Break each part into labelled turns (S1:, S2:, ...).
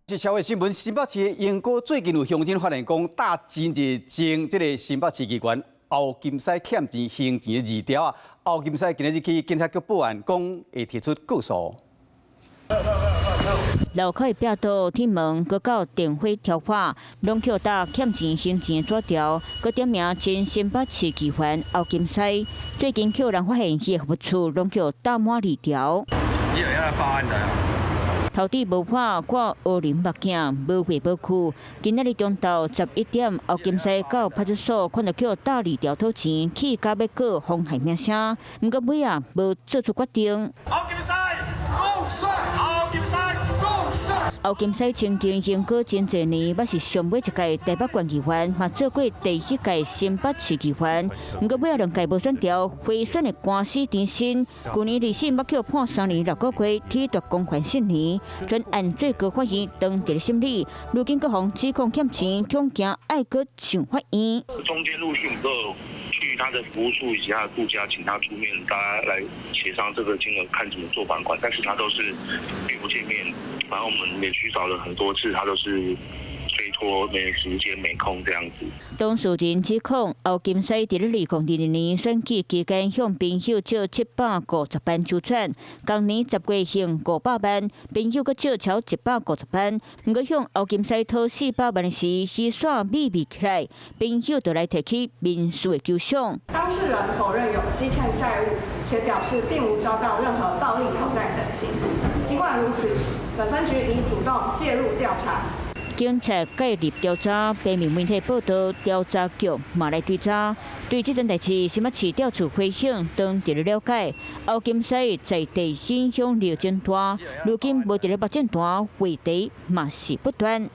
S1: 是社会新闻，新北市的英国最近有乡亲发现讲，打钱日前这个新北市议员后金狮欠钱行钱的字条啊，后金狮今日去警察局报案，讲会提出告诉。
S2: 路口的壁道、铁门，搁到电火条花，拢扣打欠钱行钱的纸条，搁点名前新北市议员后金狮。最近扣人发现伊的服务处拢扣打满字条。
S3: 你有要来报案的啊？
S2: 头底无破，挂乌林目镜，无回无去。今仔日中昼11点，后金狮到派出所看到叫大字条讨钱，去甲要告妨害名声，毋过尾啊无做出决定。
S4: 后金狮共帅，后金狮共帅。
S2: 后金狮曾经经过真侪年，也是上尾一届台北县议员，嘛做过第一届新北市议员。毋过尾啊两届无选调，贿选的官司缠身。去年24目扣判3年6个月，体罚公款4年。专案最高法院当地的审理，如今各方指控欠钱，恐惊爱搁上法院。
S5: 中间陆续都有去他的服务处以及他的顾家，请他出面，大家来协商这个金额，看怎么做还款。但是他都是并不见面，然后我们也去找了很多次，他都是推脱、没时间、没空这样子。
S2: 当事人指控后金狮伫咧2022年选举期间向朋友借750万周转，今年10月向500万，朋友搁借超150万，毋过向后金狮讨400万时，预算秘密起来，朋友就来提起民事的求偿。
S6: 当事人否认有积欠债务，且表示并无遭到任何暴力讨债等情。尽管如此，本分局已主动介入调查。
S2: 警察介入调查，平面媒体报道，调查局嘛来追查。对这件代志，新北市调处回应当地了解。后金狮在地影响力真大，如今无伫咧目镜单，话题嘛是不断。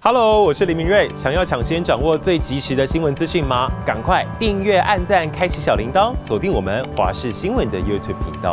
S7: Hello， 我是林明瑞。想要抢先掌握最及时的新闻资讯吗？赶快订阅、按赞、开启小铃铛，锁定我们华视新闻的 YouTube 频道。